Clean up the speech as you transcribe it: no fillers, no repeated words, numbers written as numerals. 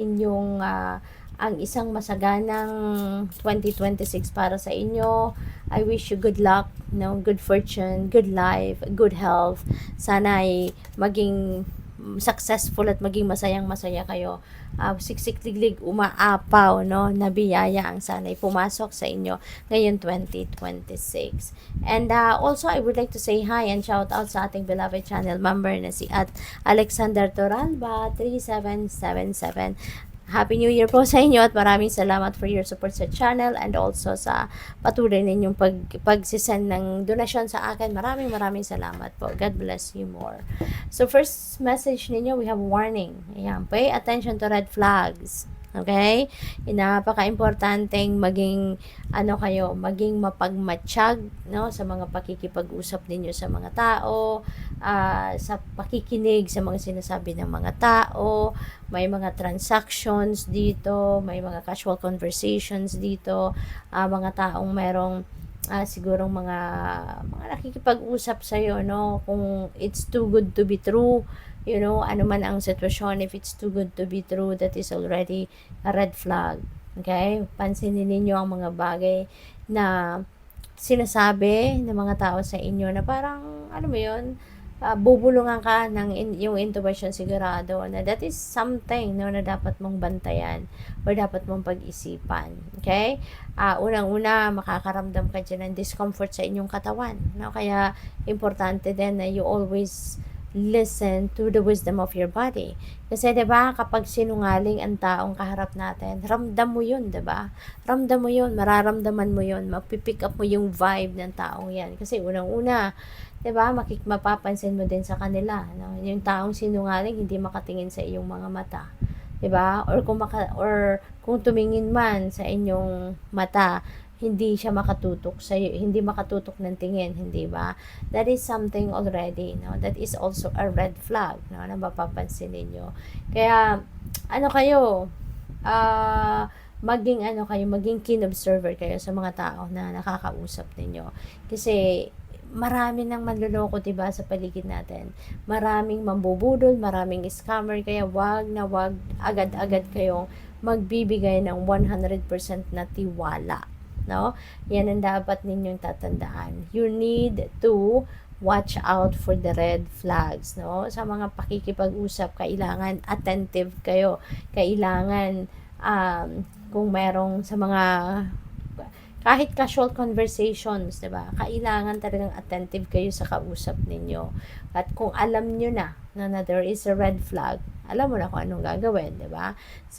inyong ang isang masaganang 2026 para sa inyo. I wish you good luck, good fortune, good life, good health. Sana ay maging successful at maging masayang-masaya kayo. Siksik-liglig, umaapaw, na biyaya ang sana'y pumasok sa inyo ngayon 2026. And also, I would like to say hi and shout out sa ating beloved channel member na si at Alexander Toralba 3777. Happy New Year po sa inyo at maraming salamat for your support sa channel and also sa patuloy ninyong pagsisend ng donasyon sa akin. Maraming salamat po. God bless you more. So first message ninyo, we have warning. Ayan, pay attention to red flags. Okay? Napaka-importanteng maging maging mapagmatsyag, sa mga pakikipag-usap ninyo sa mga tao, sa pakikinig sa mga sinasabi ng mga tao. May mga transactions dito, may mga casual conversations dito, mga taong merong sigurong mga nakikipag-usap sa iyo, kung it's too good to be true, ano man ang sitwasyon, if it's too good to be true, that is already a red flag. Okay? Pansinin ninyo ang mga bagay na sinasabi ng mga tao sa inyo na parang, bubulungan ka ng yung intuition sigurado na that is something, na dapat mong bantayan or dapat mong pag-isipan. Okay? Unang-una, makakaramdam ka dyan ng discomfort sa inyong katawan. Kaya, importante din na you always listen to the wisdom of your body. Kasi 'di ba, kapag sinungaling ang taong kaharap natin, ramdam mo 'yun, 'di ba? Ramdam mo 'yun, mararamdaman mo 'yun, mapipick up mo yung vibe ng taong 'yan. Kasi unang-una, 'di ba, mapapansin mo din sa kanila, yung taong sinungaling hindi makatingin sa iyong mga mata. 'Di ba? Or kung tumingin man sa inyong mata, hindi siya makatutok sa iyo, hindi makatutok ng tingin, hindi ba? That is something already, that is also a red flag, na mapapansin ninyo. Kaya kayo, maging keen observer kayo sa mga tao na nakakausap ninyo. Kasi marami nang manloloko, diba, sa paligid natin. Maraming mambubudol, maraming scammer, kaya wag agad-agad kayong magbibigay ng 100% na tiwala. Yan ang dapat ninyong tatandaan. You need to watch out for the red flags, sa mga pakikipag-usap, kailangan attentive kayo. Kailangan kung merong sa mga kahit casual conversations, 'di ba? Kailangan talagang attentive kayo sa kausap ninyo. At kung alam niyo na there is a red flag, alam mo na kung anong gagawin, 'di ba?